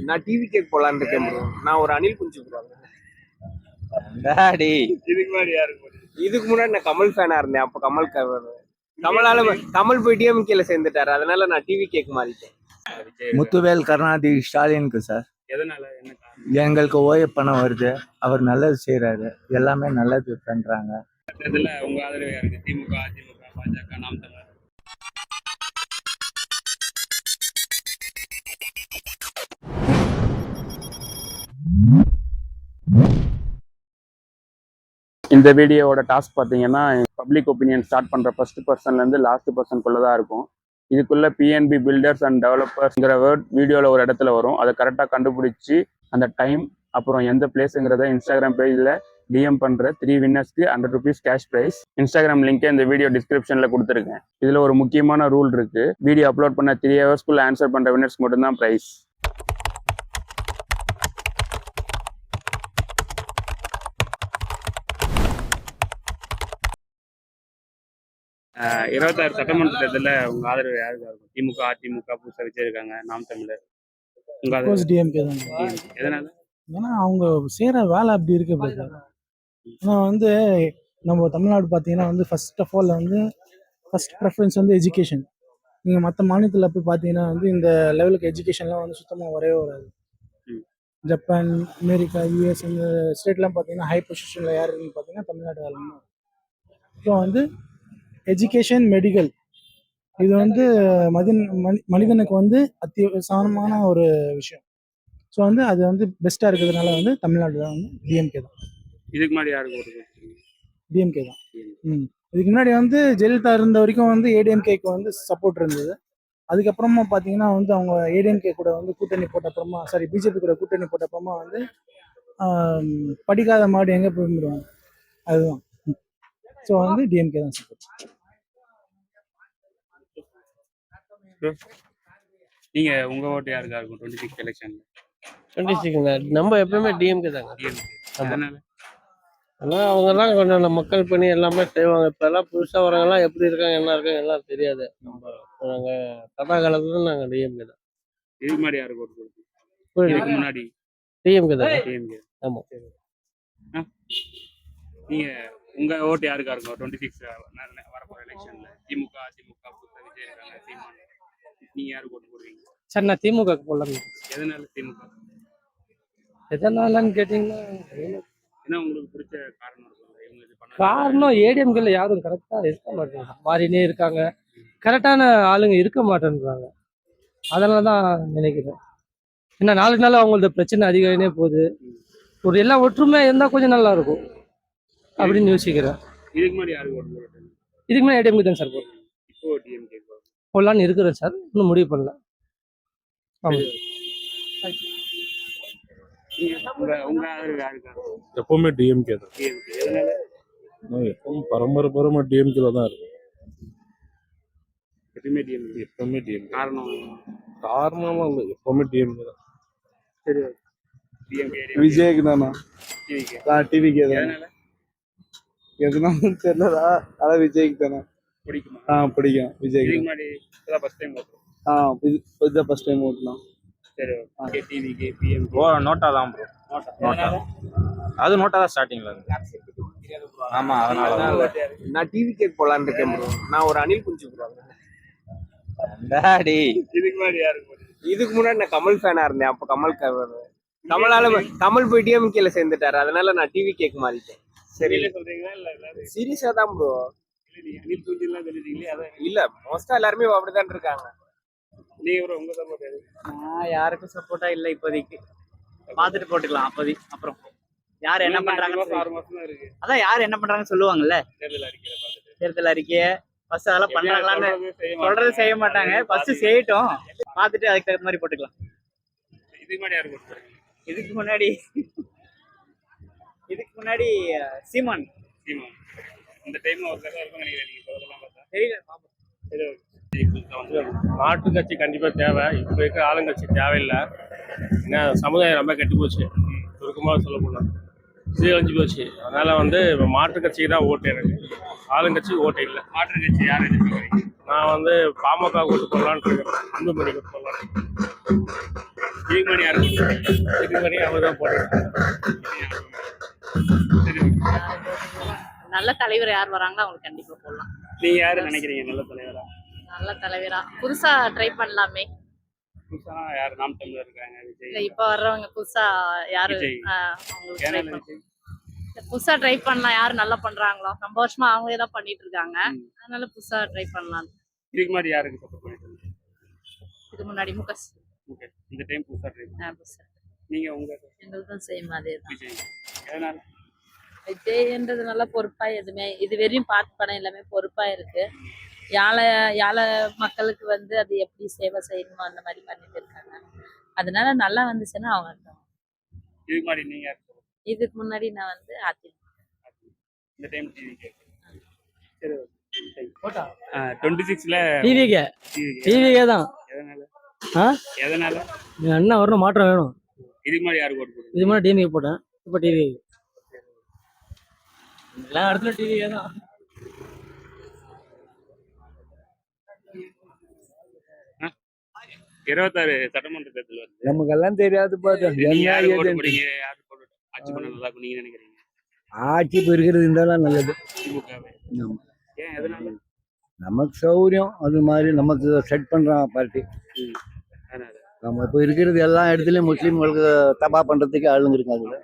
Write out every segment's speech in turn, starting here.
நான் TV cake போலான்னு இருக்கேன் ப்ரோ. நான் ஒரு அனில் குஞ்சு ப்ரோ. டாடி இதுக்கு முன்னாடி யாருக்கு இதுக்கு முன்னாடி நான் கமல் ஃபேனா இருந்தேன். அப்ப கமலால கமல் போய் டிஎம்கேல சேர்ந்துட்டாரு. அதனால நான் டிவி கேக் மாறிட்டேன். முத்துவேல் கருணாநிதி ஸ்டாலினுக்கு சார். எதனால என்ன எங்களுக்கு ஓய்வு பணம் வருது, அவர் நல்லது செய்யறாரு, எல்லாமே நல்லது பண்றாங்க. இதுல உங்க ஆதரவு யாருக்கு? திமுக, அதிமுக, பாஜக, நாம் தமிழர்? இந்த வீடியோவோட டாஸ்க் பார்த்தீங்கன்னா பப்ளிக் ஒப்பீனியன் ஸ்டார்ட் பண்ணுற ஃபர்ஸ்ட் பர்சன்லேருந்து லாஸ்ட் பர்சனுக்குள்ளே தான் இருக்கும். இதுக்குள்ளே பிஎன்பி பில்டர்ஸ் அண்ட் டெவலப்பர்ஸ்ங்கிற வேர்ட் வீடியோவில் ஒரு இடத்துல வரும். அதை கரெக்டாக கண்டுபிடிச்சி அந்த டைம் அப்புறம் எந்த பிளேஸுங்கிறத இன்ஸ்டாகிராம் பேஜில் டிஎம் பண்ணுற 3 வின்னர்ஸ்க்கு 100 rupees கேஷ் ப்ரைஸ். இன்ஸ்டாகிராம் லிங்கை இந்த வீடியோ டிஸ்கிரிப்ஷனில் கொடுத்துருக்கேன். இதில் ஒரு முக்கியமான ரூல் இருக்குது. வீடியோ அப்லோட் பண்ண 3 hours ஆன்சர் பண்ணுற வின்னர்ஸ்க்கு மட்டும்தான் ப்ரைஸ். இருபத்தாறு சட்டமன்ற தேர்தலில் உங்க ஆதரவு யாருக்கு இருக்கும்? திமுக, அதிமுக புதுசாக வச்சிருக்காங்க, நாம் தமிழர். உங்க ஆதரவு டிஎம்கே தான். எதனால? ஏன்னா அவங்க செய்கிற வேலை அப்படி இருக்கு பிரதர். ஆனால் வந்து நம்ம தமிழ்நாடு பார்த்தீங்கன்னா வந்து ஃபர்ஸ்ட் ஆஃப் ஆல் வந்து ஃபர்ஸ்ட் ப்ரெஃபரன்ஸ் வந்து எஜுகேஷன். நீங்கள் மற்ற மாநிலத்தில் போய் பார்த்தீங்கன்னா வந்து இந்த லெவலுக்கு எஜுகேஷன்லாம் வந்து சுத்தமாக வரவே வராது. ஜப்பான், அமெரிக்கா, யூஎஸ் இந்த ஸ்டேட்லாம் பார்த்தீங்கன்னா ஹை பொசிஷனில் யார் இருக்குன்னு பார்த்தீங்கன்னா தமிழ்நாடு ஆளுங்க. ஸோ வந்து எஜுகேஷன், மெடிக்கல் இது வந்து மனிதனுக்கு வந்து அத்தியாவசியமான ஒரு விஷயம். ஸோ வந்து அது வந்து பெஸ்ட்டாக இருக்கிறதுனால வந்து தமிழ்நாடு தான் வந்து டிஎம்கே தான். இதுக்கு முன்னாடி யாருக்கு ஓட்டு? டிஎம்கே தான். இதுக்கு முன்னாடி வந்து ஜெயலலிதா இருந்த வரைக்கும் வந்து ஏடிஎம்கேக்கு வந்து சப்போர்ட் இருந்தது. அதுக்கப்புறமா பார்த்தீங்கன்னா வந்து அவங்க ஏடிஎம்கே கூட வந்து கூட்டணி போட்ட அப்புறமா, பிஜேபி கூட கூட்டணி போட்ட அப்புறமா வந்து படிக்காத மாடு எங்கே போயிடுவாங்க, அதுதான். ஸோ வந்து டிஎம்கே தான் சப்போர்ட். நீங்க உங்க ஓட்டு யாருக்கா இருக்கும் 26 எலெக்ஷன்ல? 26 நம்ம எப்பவுமே டிஎம்கே தாங்க. அதனால ஆனால் அவங்கெல்லாம் கொஞ்சம் மக்கள் பணி எல்லாமே செய்வாங்க. இப்போ எல்லாம் புதுசாக வரவங்கலாம் எப்படி இருக்காங்க, என்ன இருக்காங்க எல்லாம் தெரியாது. நாங்கள் கதா காலத்துல நாங்கள் டிஎம்கே தான். இதுக்கு முன்னாடி யாருக்கு ஓட்டு போடுறது? இதுக்கு முன்னாடி டிஎம்கே தான். டிஎம்கே. ஆமாம். நீங்க உங்க ஓட்டு யாருக்கா இருக்கும் 26 வரப்போற எலெக்ஷன்ல? திமுக, அதிமுக புதுசாக விஜய் இருக்காங்க, சீமான். நீங்க யாருக்கு ஓட்டு போடுவீங்க? சார் நான் திமுக போடலாம். எதனால திமுக? எதனாலன்னு கேட்டீங்கன்னா ஏன்னா உங்களுக்கு பிடிச்ச காரணம் இருக்கும். காரணம் ஏடிஎம்கேல யாரும் கரெக்டாக இருக்க மாட்டேங்கிறாங்க, மாறினே இருக்காங்க. கரெக்டான ஆளுங்க இருக்க மாட்டேன்றாங்க. அதனால தான் நினைக்கிறேன். ஏன்னா நாளுக்கு நாள் அவங்களோட பிரச்சனை அதிகமே போகுது. ஒரு எல்லாம் ஒற்றுமையாக இருந்தால் கொஞ்சம் நல்லா இருக்கும் அப்படின்னு யோசிக்கிறேன். இதுக்கு முன்னாடி யாருக்கு ஓட்டு போடுறது? இதுக்கு முன்னாடி ஏடிஎம்கே தான் சார் போடுறேன். இப்போ டிஎம்கே போடலான்னு இருக்கிறேன் சார், இன்னும் முடிவு பண்ணல. ஆமாம். உங்க ஆதரவு யாருக்கா? எப்பவுமே டிஎம்கே தான். எதனால? எப்பவும் பரம்பரை டிஎம்கேல தான் இருக்கும். எப்பவுமே டிஎம்கே. எப்பவுமே டிஎம்கே. காரணமா இல்லை, எப்பவுமே டிஎம்கே தான். சரி. டிஎம்கே விஜய்க்கு தானா? டிவிக்கே தான். எதனால? எதுனாலும் தெரியலடா, அதான் விஜய்க்கு தானே பிடிக்குமா? பிடிக்கும் விஜய். இதுக்கு முன்னாடி இப்பதான் ஃபர்ஸ்ட் டைம் ஓட்டுறோம். இதுதான் ஃபர்ஸ்ட் டைம் ஓட்டலாம். சரி. ஓகே. டிவிகே, பிஎம் நோட்டா தான் ப்ரோ. நோட்டா அது நோட்டா தான் ஸ்டார்டிங்ல இருந்து. ஆமா, அதனால நான் டிவி கேக் போலான்னு இருக்கேன் ப்ரோ. நான் ஒரு அனில் குஞ்சு ப்ரோ. டாடி இதுக்கு முன்னாடி யாருக்கு? இதுக்கு முன்னாடி நான் கமல் ஃபேனா இருந்தேன். அப்ப கமல் போய் டிஎம்கேல சேர்ந்துட்டாரு. அதனால நான் டிவி கேக் மாறிட்டேன். சரி சொல்றீங்களா? இல்ல சீரியஸா தான் ப்ரோ. அனில் குஞ்சு எல்லாம் சொல்லிட்டீங்களே, அதான் இல்ல மோஸ்டா எல்லாருமே அப்படிதான் இருக்காங்க. நீங்க ப்ரோ உங்க சப்போர்ட் எது? யாருக்கும் சப்போர்ட்டா இல்ல இப்போதைக்கு. பாத்துட்டு போட்டுக்கலாம் அப்போதைக்கு. அப்புறம் யார் என்ன பண்றாங்க, 6 மாசம் தான் இருக்கு. அதான் யார் என்ன பண்றாங்கன்னு சொல்லுவாங்கல்ல. தேர்தல் அறிக்கையை ஃபர்ஸ்ட் அதெல்லாம் பண்றாங்களான்னு சொல்றது செய்ய மாட்டாங்க. ஃபர்ஸ்ட் செய்யட்டும், பாத்துட்டு அதுக்கு தகுந்த மாதிரி போட்டுக்கலாம். இதுக்கு முன்னாடி யாருக்கு ஓட்டு போடுறீங்க? இதுக்கு முன்னாடி சீமான். இந்த டைம் ஒரு தடவை இருக்கும் நினைக்கிறேன். நீங்க சொல்றதெல்லாம் பார்த்தா தெரியல, பாப்போம். மாற்று கட்சி கண்டிப்பா தேவை. இப்ப இருக்க ஆளுங்கட்சி தேவையில்லை. ஏன்னா சமுதாயம் ரொம்ப கெட்டு போச்சு, சுருக்கமாக சொல்ல போனா. சீரழிஞ்சு போச்சு. அதனால வந்து இப்போ மாற்றுக் கட்சிக்கு தான் ஓட்டு எனக்கு. ஆளுங்கட்சிக்கு ஓட்டு இல்லை. மாற்றுக் கட்சி யார் எதிர்பார்க்குறீங்க? நான் வந்து பாமக ஓட்டு போடலான்னு இருக்கேன். அன்புமணி ஓட்டு போடலாம். இதுக்கு முன்னாடி யார் போட்டுருக்கீங்க? இதுக்கு முன்னாடி அவர் தான் போட்டிருக்காங்க. சரி, நல்ல தலைவர் யார் வராங்களோ அவங்களுக்கு கண்டிப்பா போடலாம். நீங்க யாரு நினைக்கிறீங்க நல்ல தலைவரா? நல்ல தலைவரா புதுசா ட்ரை பண்ணலாமே. புதுசா யார்? நாம் தமிழர் இருக்காங்க, இல்ல விஜய். இப்ப வர்றவங்க புதுசா யாரு விஜய். அவங்களுக்கு ஏன்னா try பண்ணலாம். விஜய். புதுசா ட்ரை பண்ணலாம், யாரு நல்லா பண்றாங்களோ. ரொம்ப வருஷமா அவங்களே தான் பண்ணிட்டு இருக்காங்க. ம். அதனால புதுசா ட்ரை பண்ணலாம். இதுக்கு முன்னாடி யாருக்கு சப்போர்ட் பண்ணிட்டு இருந்தீங்க? இதுக்கு முன்னாடி முகஸ் ஓகே, இந்த டைம் புதுசா ட்ரை புதுசா நீங்க உங்க எங்களுக்கும் சேம் அதே தான். விஜய். எதனால? விஜய்ன்றது நல்லா பொறுப்பா எதுவுமே இது வரையும் பார்த்து படம் எல்லாமே பொறுப்பா இருக்கு. யாழை யாழை மக்களுக்கு வந்து அது எப்படி சேவை செய்யணுமோ அந்த மாதிரி பண்ணிட்டு இருக்காங்க. அதனால நல்லா வந்துச்சுன்னா அவங்க தான். இதுக்கு முன்னாடி நீங்க யாருக்கு support? இதுக்கு முன்னாடி நான் வந்து அதிமுக. இந்த டைம் டிவி கேட்குறேன். சரி, 26ல டிவிக்கே டிவி டிவிக்கே தான். எதனால? ஆ எதனால? என்ன வரணும், மாற்றம் வேணும். இதுக்கு முன்னாடி யாருக்கு ஓட்டு போடுறீங்க? இது மாதிரி டிவிக்கு போட்டேன், இப்போ டிவி எல்லா இடத்துல டிவிக்கே தான். 26 சட்டமன்ற தேர்தல் வருது. நமக்கெல்லாம் தெரியாது பாத்து நீங்க யாருக்கு ஓட்டு போடுறீங்க? யாருக்கு போட்டு ஆட்சி பண்ண நல்லா இருக்கும் நீங்க நினைக்கிறீங்க? ஆட்சி இப்போ இருக்கிறது இருந்தாலும் நல்லது. திமுகவே. ஆமா. ஏன் எதனால? நமக்கு சௌகரியம் அது மாதிரி நமக்கு செட் பண்றான் பார்ட்டி. அதனால நம்ம இப்போ இருக்கிறது எல்லா இடத்துலயும் முஸ்லீம்களுக்கு தபா பண்றதுக்கு ஆளுங்க இருக்காங்க.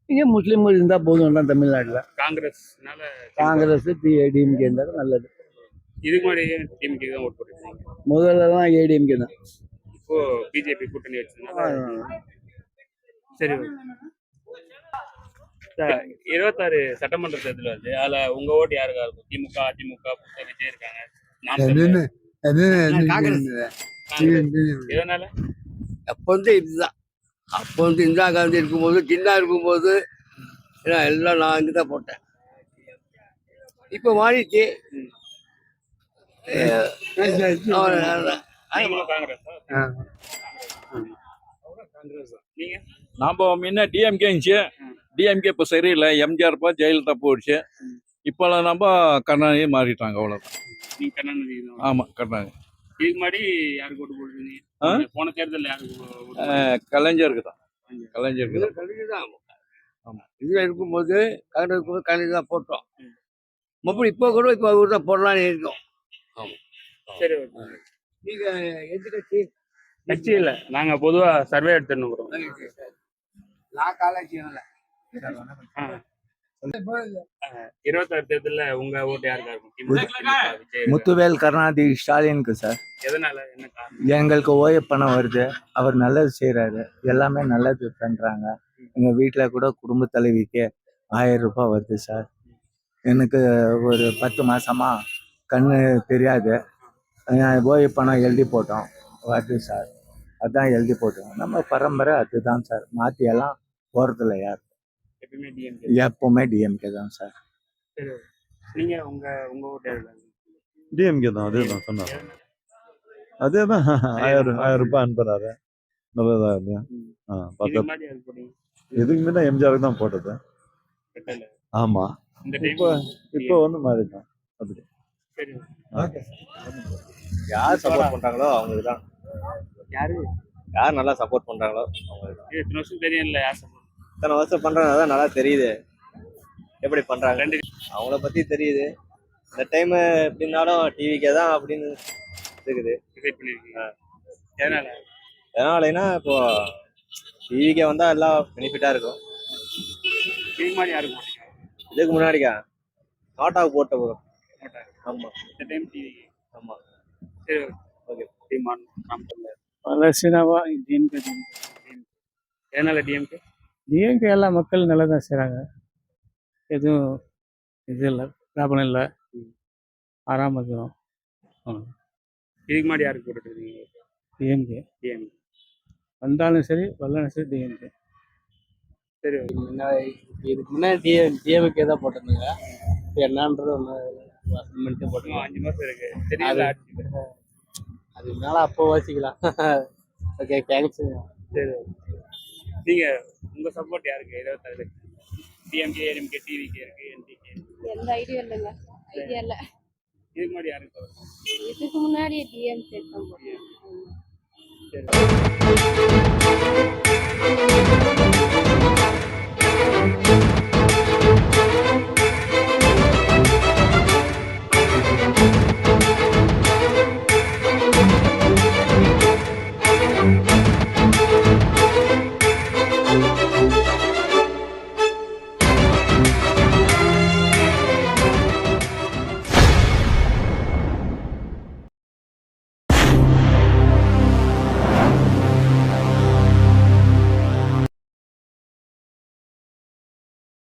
இங்கே முஸ்லீம்கள் இருந்தா போதும் தான் தமிழ்நாட்டில். காங்கிரஸ்னால காங்கிரஸ் டிஎம்கே இருந்தாலும் நல்லது. இதுக்கு முன்னாடி டிஎம்கே தான் ஓட்டு போட்டுருக்கீங்க. முதல்லலாம் ஏடிஎம்கே தான். இப்போ பிஜேபி கூட்டணி வச்சதுனால சரி. 26 சட்டமன்ற தேர்தல் வருது. அதுல உங்க ஓட்டு யாருக்கா இருக்கும்? திமுக, அதிமுக, விஜய் இருக்காங்க. நாம் தமிழர். காங்கிரஸ். எதனால? அப்போ வந்து இதுதான். அப்போ வந்து இந்திரா காந்தி இருக்கும்போது சின்ன இருக்கும்போது எல்லாம் நான் இங்கே தான் போட்டேன். இப்போ மாறிடுச்சு. நீங்களும் காங்கிரஸா? நீங்க? நாம முன்ன டிஎம்கே இருந்துச்சு. டிஎம்கே இப்போ சரியில்லை. எம்ஜிஆர் பா ஜெயலலிதா போயிடுச்சு. இப்போல்லாம் நம்ம கருணாநிதி மாறிட்டாங்க, அவ்வளோதான். நீங்க கருணாநிதி தான். ஆமாம், கருணாநிதி. இதுக்கு முன்னாடி யாருக்கு ஓட்டு போடுறீங்க? போன தேர்தலில் யாருக்கு ஓட்டு? கலைஞருக்கு தான். கலைஞருக்கு தான். கலைஞர் ஆமாம். இதில் இருக்கும்போது காங்கிரஸ் கலைஞர் தான் போட்டோம். மறுபடியும் இப்போ கூட இப்போ அவர் தான் போடலான்னு இருக்கோம். ஆமாம். சரி, நீங்க எந்த கட்சி? கட்சி இல்ல, நாங்க பொதுவா சர்வே எடுத்துருக்கிறோம். நான் காலேஜ் 26 தேர்தல்ல உங்க ஓட்டு யாருக்கா இருக்கும்? திமுக, விஜய். முத்துவேல் கருணாநிதி ஸ்டாலினுக்கு சார். எதனால? என்ன காரணம்? எங்களுக்கு ஓய்வு பணம் வருது, அவர் நல்லது செய்கிறாரு, எல்லாமே நல்லது பண்ணுறாங்க. எங்கள் வீட்டில் கூட குடும்ப தலைவிக்கு 1000 ரூபாய் வருது சார். எனக்கு ஒரு 10 மாசமா கண்ணு தெரியாது, ஓய்வு பணம் எழுதி போட்டோம், வருது சார். அதான் எழுதி போட்டோம். நம்ம பரம்பரை அதுதான் சார், மாற்றியெல்லாம் போகிறதில்ல யார். எப்பவுமே டிஎம்கே. எப்பவுமே டிஎம்கே தான் சார். சரி, நீங்க உங்க உங்க ஓட்டு யாருக்கு? டிஎம்கே தான். அதே தான் சொன்னாங்க. அதே தான். 1000 ரூபாய் அனுப்புறாரு. நல்லதா இருக்கு. இதுக்கு முன்னாடி யாருக்கு போட்டீங்க? இதுக்கு முன்ன எம்ஜிஆருக்கு தான் போட்டது. கட்டல. ஆமா. இந்த டைம் இப்போ வந்து மாறிட்டோம். அப்படி. சரி. யார் சப்போர்ட் பண்றாங்களோ அவங்களுக்கு தான். யாரு யார் நல்லா சப்போர்ட் பண்றாங்களோ அவங்களுக்கு தான். இத்தனை வருஷம் தெரியும் இல்ல யார் support? இத்தனை வருஷம் பண்றாங்க தான் நல்லா தெரியுது எப்படி பண்றாங்க. அவங்கள பத்தி தெரியுது. இந்த டைம் எப்படின்னாலும் டிவிக்கே தான் அப்படின்னு இருக்குது. decide பண்ணிருக்கீங்க. எதனால? எதனாலனா இப்போ டிவிக்கே வந்தா எல்லாம் பெனிஃபிட்டா இருக்கும். இதுக்கு முன்னாடி யாருக்கு போட்டீங்க? இதுக்கு முன்னாடிக்கா டாட்டாவுக்கு போட்ட போகிறோம். ஆமா. இந்த டைம் டிவி. ஆமா. சரி, ஓகே. டிமான் நாம் தமிழர். வளர்ச்சினாவா டிஎம்கே. எதனால டிஎம்கே? டிஎம்கே எல்லா மக்கள் நல்லா தான் செய்கிறாங்க. எதுவும் இது இல்லை, ப்ராப்ளம் இல்லை, ஆறாமல் இருக்கிறோம். இதுக்கு முன்னாடி யாருக்கு போட்டுட்டு இருக்கீங்க? DMK DMK. வந்தாலும் சரி வரலனும் சரி டிஎம்கே. சரி, இதுக்கு முன்னாடி டிஎம்கே தான் போட்டிருந்தாங்க. என்னன்றது ஒன்று போட்டுருக்கோம். 5 மாசம் இருக்கு. தெரியல ஆட்சி. அதனால அப்போ வாசிக்கலாம். Okay, thanks. சரி, நீங்க உங்க சப்போர்ட் யாருக்கு? 26 டிஎம்கே ஏடிஎம்கே டிவிகே இருக்கு என்டிகே எந்த ஐடியா இல்லைங்க ஐடியா இல்லை இதுக்கு முன்னாடி யாருக்கு இதுக்கு முன்னாடி டிஎம்கே தான் சரி